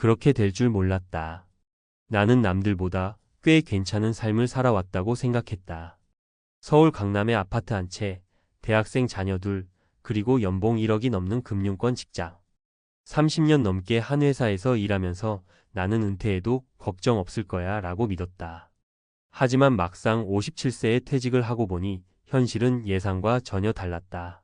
그렇게 될 줄 몰랐다. 나는 남들보다 꽤 괜찮은 삶을 살아왔다고 생각했다. 서울 강남에 아파트 한 채, 대학생 자녀 둘, 그리고 연봉 1억이 넘는 금융권 직장. 30년 넘게 한 회사에서 일하면서 나는 은퇴해도 걱정 없을 거야 라고 믿었다. 하지만 막상 57세에 퇴직을 하고 보니 현실은 예상과 전혀 달랐다.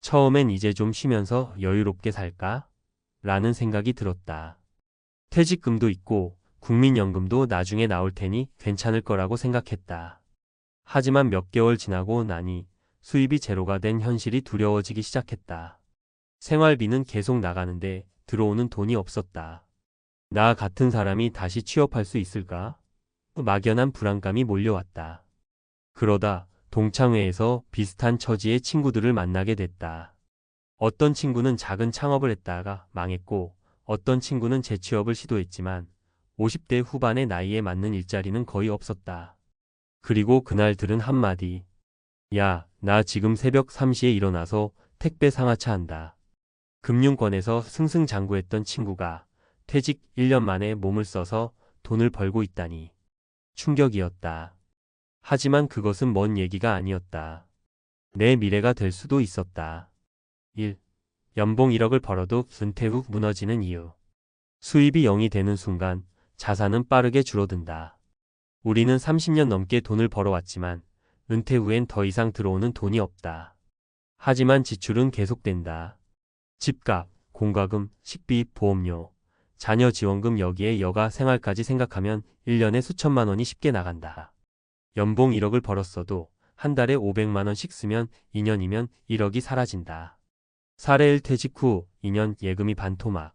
처음엔 이제 좀 쉬면서 여유롭게 살까? 라는 생각이 들었다. 퇴직금도 있고 국민연금도 나중에 나올 테니 괜찮을 거라고 생각했다. 하지만 몇 개월 지나고 나니 수입이 제로가 된 현실이 두려워지기 시작했다. 생활비는 계속 나가는데 들어오는 돈이 없었다. 나 같은 사람이 다시 취업할 수 있을까? 막연한 불안감이 몰려왔다. 그러다 동창회에서 비슷한 처지의 친구들을 만나게 됐다. 어떤 친구는 작은 창업을 했다가 망했고 어떤 친구는 재취업을 시도했지만 50대 후반의 나이에 맞는 일자리는 거의 없었다. 그리고 그날 들은 한마디. 야, 나 지금 새벽 3시에 일어나서 택배 상하차 한다. 금융권에서 승승장구했던 친구가 퇴직 1년 만에 몸을 써서 돈을 벌고 있다니. 충격이었다. 하지만 그것은 먼 얘기가 아니었다. 내 미래가 될 수도 있었다. 1. 연봉 1억을 벌어도 은퇴 후 무너지는 이유. 수입이 0이 되는 순간 자산은 빠르게 줄어든다. 우리는 30년 넘게 돈을 벌어왔지만 은퇴 후엔 더 이상 들어오는 돈이 없다. 하지만 지출은 계속된다. 집값, 공과금, 식비, 보험료, 자녀 지원금 여기에 여가 생활까지 생각하면 1년에 수천만 원이 쉽게 나간다. 연봉 1억을 벌었어도 한 달에 500만 원씩 쓰면 2년이면 1억이 사라진다. 사례 1 퇴직 후 2년 예금이 반토막.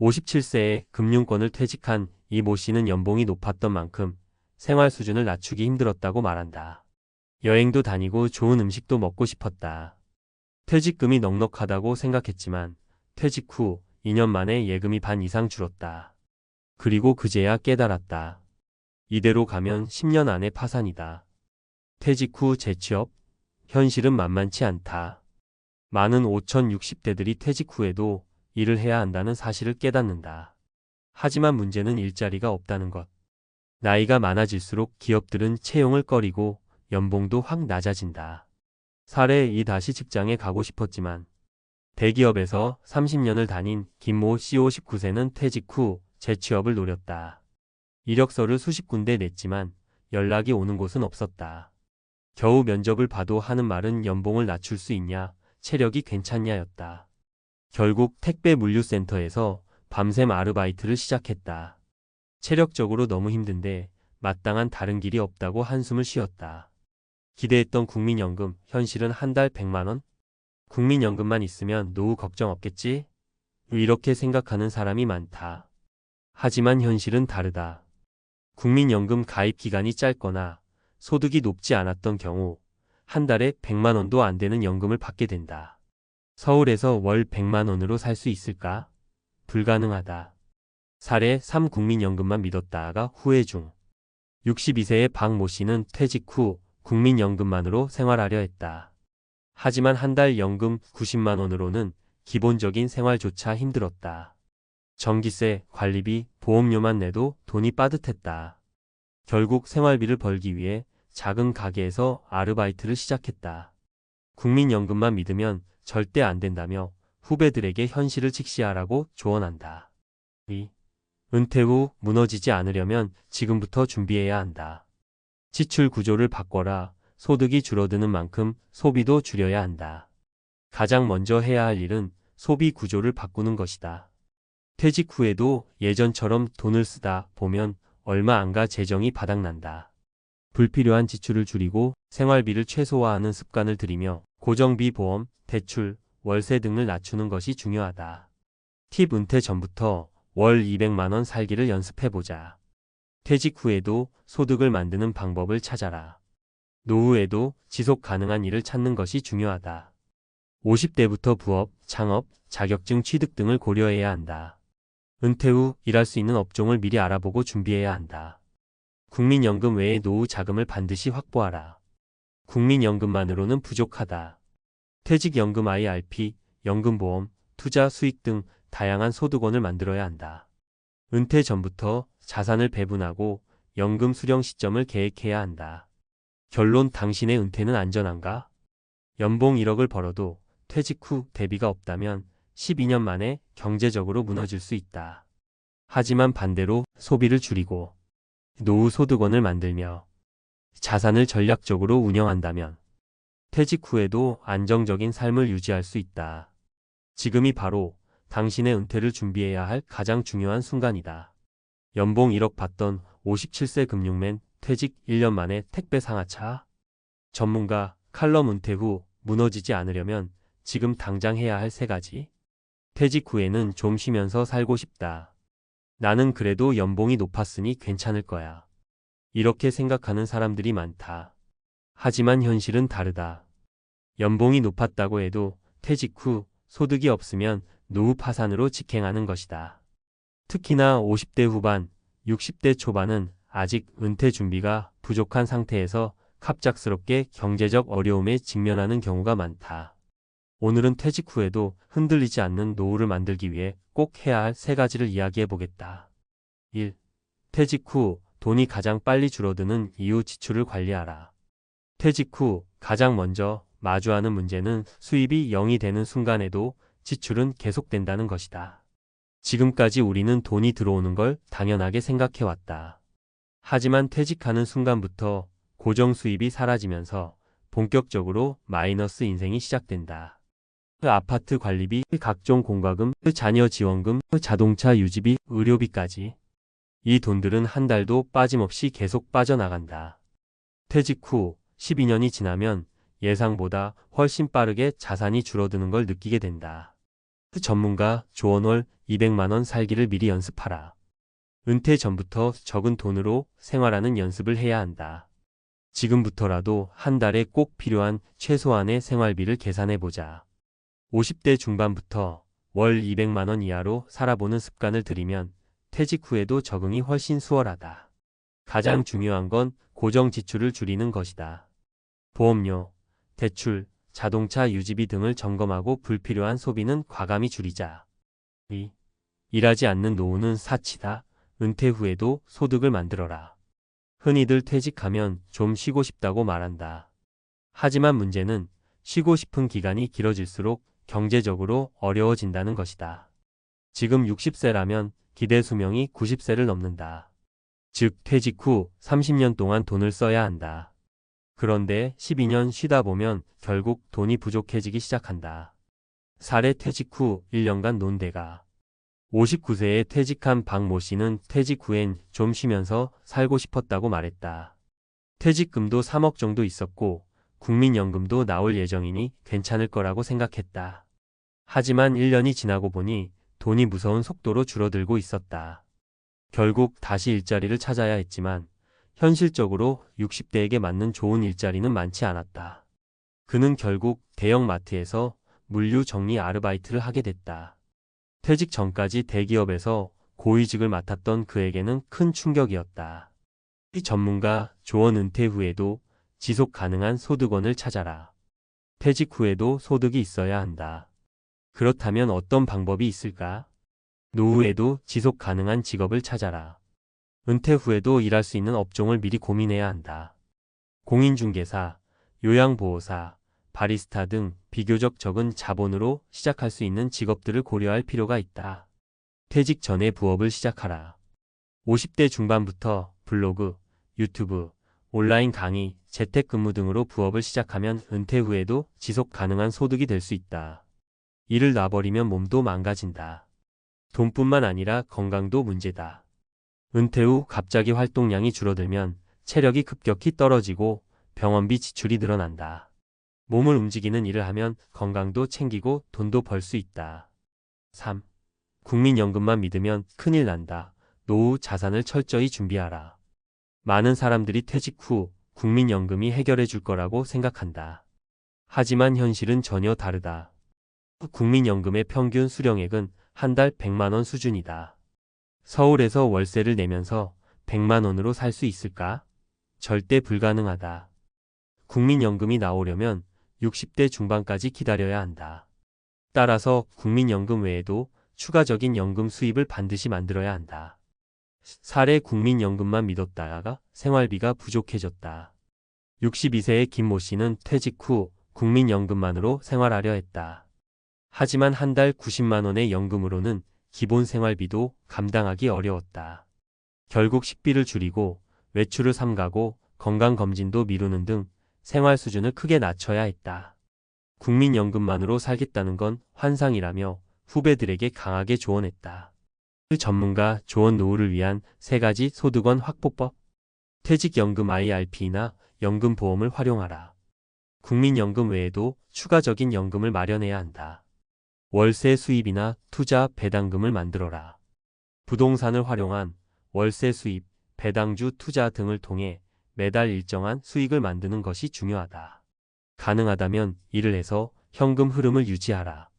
57세에 금융권을 퇴직한 이 모 씨는 연봉이 높았던 만큼 생활 수준을 낮추기 힘들었다고 말한다. 여행도 다니고 좋은 음식도 먹고 싶었다. 퇴직금이 넉넉하다고 생각했지만 퇴직 후 2년 만에 예금이 반 이상 줄었다. 그리고 그제야 깨달았다. 이대로 가면 10년 안에 파산이다. 퇴직 후 재취업? 현실은 만만치 않다. 많은 5060대들이 퇴직 후에도 일을 해야 한다는 사실을 깨닫는다. 하지만 문제는 일자리가 없다는 것. 나이가 많아질수록 기업들은 채용을 꺼리고 연봉도 확 낮아진다. 사례 2 다시 직장에 가고 싶었지만 대기업에서 30년을 다닌 김모 씨 59세는 퇴직 후 재취업을 노렸다. 이력서를 수십 군데 냈지만 연락이 오는 곳은 없었다. 겨우 면접을 봐도 하는 말은 연봉을 낮출 수 있냐, 체력이 괜찮냐였다. 결국 택배 물류센터에서 밤샘 아르바이트를 시작했다. 체력적으로 너무 힘든데 마땅한 다른 길이 없다고 한숨을 쉬었다. 기대했던 국민연금, 현실은 한 달 100만 원? 국민연금만 있으면 노후 걱정 없겠지? 이렇게 생각하는 사람이 많다. 하지만 현실은 다르다. 국민연금 가입 기간이 짧거나 소득이 높지 않았던 경우 한 달에 100만 원도 안 되는 연금을 받게 된다. 서울에서 월 100만 원으로 살 수 있을까? 불가능하다. 사례 3 국민연금만 믿었다가 후회 중. 62세의 박 모 씨는 퇴직 후 국민연금만으로 생활하려 했다. 하지만 한 달 연금 90만 원으로는 기본적인 생활조차 힘들었다. 전기세, 관리비, 보험료만 내도 돈이 빠듯했다. 결국 생활비를 벌기 위해 작은 가게에서 아르바이트를 시작했다. 국민연금만 믿으면 절대 안 된다며 후배들에게 현실을 직시하라고 조언한다. 2. 은퇴 후 무너지지 않으려면 지금부터 준비해야 한다. 지출 구조를 바꿔라. 소득이 줄어드는 만큼 소비도 줄여야 한다. 가장 먼저 해야 할 일은 소비 구조를 바꾸는 것이다. 퇴직 후에도 예전처럼 돈을 쓰다 보면 얼마 안 가 재정이 바닥난다. 불필요한 지출을 줄이고 생활비를 최소화하는 습관을 들이며 고정비 보험, 대출, 월세 등을 낮추는 것이 중요하다. 팁 은퇴 전부터 월 200만 원 살기를 연습해보자. 퇴직 후에도 소득을 만드는 방법을 찾아라. 노후에도 지속 가능한 일을 찾는 것이 중요하다. 50대부터 부업, 창업, 자격증 취득 등을 고려해야 한다. 은퇴 후 일할 수 있는 업종을 미리 알아보고 준비해야 한다. 국민연금 외에 노후 자금을 반드시 확보하라. 국민연금만으로는 부족하다. 퇴직연금 IRP, 연금보험, 투자 수익 등 다양한 소득원을 만들어야 한다. 은퇴 전부터 자산을 배분하고 연금 수령 시점을 계획해야 한다. 결론 당신의 은퇴는 안전한가? 연봉 1억을 벌어도 퇴직 후 대비가 없다면 12년 만에 경제적으로 무너질 수 있다. 하지만 반대로 소비를 줄이고 노후 소득원을 만들며 자산을 전략적으로 운영한다면 퇴직 후에도 안정적인 삶을 유지할 수 있다. 지금이 바로 당신의 은퇴를 준비해야 할 가장 중요한 순간이다. 연봉 1억 받던 57세 금융맨 퇴직 1년 만에 택배 상하차. 전문가 칼럼 은퇴 후 무너지지 않으려면 지금 당장 해야 할 3가지. 퇴직 후에는 좀 쉬면서 살고 싶다. 나는 그래도 연봉이 높았으니 괜찮을 거야. 이렇게 생각하는 사람들이 많다. 하지만 현실은 다르다. 연봉이 높았다고 해도 퇴직 후 소득이 없으면 노후 파산으로 직행하는 것이다. 특히나 50대 후반, 60대 초반은 아직 은퇴 준비가 부족한 상태에서 갑작스럽게 경제적 어려움에 직면하는 경우가 많다. 오늘은 퇴직 후에도 흔들리지 않는 노후를 만들기 위해 꼭 해야 할 3가지를 이야기해 보겠다. 1. 퇴직 후 돈이 가장 빨리 줄어드는 이유 지출을 관리하라. 퇴직 후 가장 먼저 마주하는 문제는 수입이 0이 되는 순간에도 지출은 계속된다는 것이다. 지금까지 우리는 돈이 들어오는 걸 당연하게 생각해왔다. 하지만 퇴직하는 순간부터 고정 수입이 사라지면서 본격적으로 마이너스 인생이 시작된다. 아파트 관리비, 각종 공과금, 자녀 지원금, 자동차 유지비, 의료비까지. 이 돈들은 한 달도 빠짐없이 계속 빠져나간다. 퇴직 후 12년이 지나면 예상보다 훨씬 빠르게 자산이 줄어드는 걸 느끼게 된다. 전문가 조언월 200만 원 살기를 미리 연습하라. 은퇴 전부터 적은 돈으로 생활하는 연습을 해야 한다. 지금부터라도 한 달에 꼭 필요한 최소한의 생활비를 계산해보자. 50대 중반부터 월 200만 원 이하로 살아보는 습관을 들이면 퇴직 후에도 적응이 훨씬 수월하다. 가장 중요한 건 고정 지출을 줄이는 것이다. 보험료, 대출, 자동차 유지비 등을 점검하고 불필요한 소비는 과감히 줄이자. 2. 일하지 않는 노후는 사치다. 은퇴 후에도 소득을 만들어라. 흔히들 퇴직하면 좀 쉬고 싶다고 말한다. 하지만 문제는 쉬고 싶은 기간이 길어질수록 경제적으로 어려워진다는 것이다. 지금 60세라면 기대 수명이 90세를 넘는다. 즉 퇴직 후 30년 동안 돈을 써야 한다. 그런데 12년 쉬다 보면 결국 돈이 부족해지기 시작한다. 사례 퇴직 후 1년간 논대가 59세에 퇴직한 박모 씨는 퇴직 후엔 좀 쉬면서 살고 싶었다고 말했다. 퇴직금도 3억 정도 있었고 국민연금도 나올 예정이니 괜찮을 거라고 생각했다. 하지만 1년이 지나고 보니 돈이 무서운 속도로 줄어들고 있었다. 결국 다시 일자리를 찾아야 했지만 현실적으로 60대에게 맞는 좋은 일자리는 많지 않았다. 그는 결국 대형 마트에서 물류 정리 아르바이트를 하게 됐다. 퇴직 전까지 대기업에서 고위직을 맡았던 그에게는 큰 충격이었다. 이 전문가 조언 은퇴 후에도 지속 가능한 소득원을 찾아라. 퇴직 후에도 소득이 있어야 한다. 그렇다면 어떤 방법이 있을까? 노후에도 지속 가능한 직업을 찾아라. 은퇴 후에도 일할 수 있는 업종을 미리 고민해야 한다. 공인중개사, 요양보호사, 바리스타 등 비교적 적은 자본으로 시작할 수 있는 직업들을 고려할 필요가 있다. 퇴직 전에 부업을 시작하라. 50대 중반부터 블로그, 유튜브, 온라인 강의, 재택근무 등으로 부업을 시작하면 은퇴 후에도 지속 가능한 소득이 될 수 있다. 일을 놔버리면 몸도 망가진다. 돈뿐만 아니라 건강도 문제다. 은퇴 후 갑자기 활동량이 줄어들면 체력이 급격히 떨어지고 병원비 지출이 늘어난다. 몸을 움직이는 일을 하면 건강도 챙기고 돈도 벌 수 있다. 3. 국민연금만 믿으면 큰일 난다. 노후 자산을 철저히 준비하라. 많은 사람들이 퇴직 후 국민연금이 해결해 줄 거라고 생각한다. 하지만 현실은 전혀 다르다. 국민연금의 평균 수령액은 한 달 100만 원 수준이다. 서울에서 월세를 내면서 100만 원으로 살 수 있을까? 절대 불가능하다. 국민연금이 나오려면 60대 중반까지 기다려야 한다. 따라서 국민연금 외에도 추가적인 연금 수입을 반드시 만들어야 한다. 사례 국민연금만 믿었다가 생활비가 부족해졌다. 62세의 김모 씨는 퇴직 후 국민연금만으로 생활하려 했다. 하지만 한 달 90만 원의 연금으로는 기본 생활비도 감당하기 어려웠다. 결국 식비를 줄이고 외출을 삼가고 건강검진도 미루는 등 생활 수준을 크게 낮춰야 했다. 국민연금만으로 살겠다는 건 환상이라며 후배들에게 강하게 조언했다. 그 전문가 조언 노후를 위한 3가지 소득원 확보법. 퇴직연금 IRP나 연금보험을 활용하라. 국민연금 외에도 추가적인 연금을 마련해야 한다. 월세 수입이나 투자 배당금을 만들어라. 부동산을 활용한 월세 수입, 배당주 투자 등을 통해 매달 일정한 수익을 만드는 것이 중요하다. 가능하다면 일을 해서 현금 흐름을 유지하라.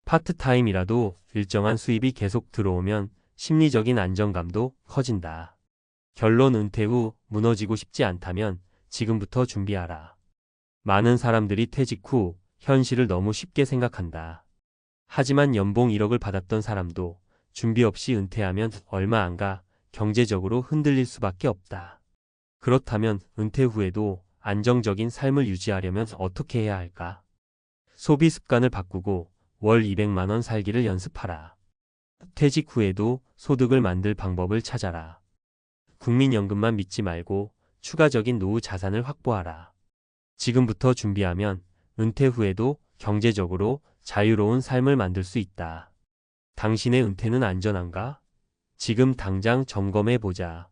파트타임이라도 일정한 수입이 계속 들어오면 심리적인 안정감도 커진다. 결론 은퇴 후 무너지고 싶지 않다면 지금부터 준비하라. 많은 사람들이 퇴직 후 현실을 너무 쉽게 생각한다. 하지만 연봉 1억을 받았던 사람도 준비 없이 은퇴하면 얼마 안 가 경제적으로 흔들릴 수밖에 없다. 그렇다면 은퇴 후에도 안정적인 삶을 유지하려면 어떻게 해야 할까? 소비 습관을 바꾸고 월 200만 원 살기를 연습하라. 퇴직 후에도 소득을 만들 방법을 찾아라. 국민연금만 믿지 말고 추가적인 노후 자산을 확보하라. 지금부터 준비하면 은퇴 후에도 경제적으로 자유로운 삶을 만들 수 있다. 당신의 은퇴는 안전한가? 지금 당장 점검해 보자.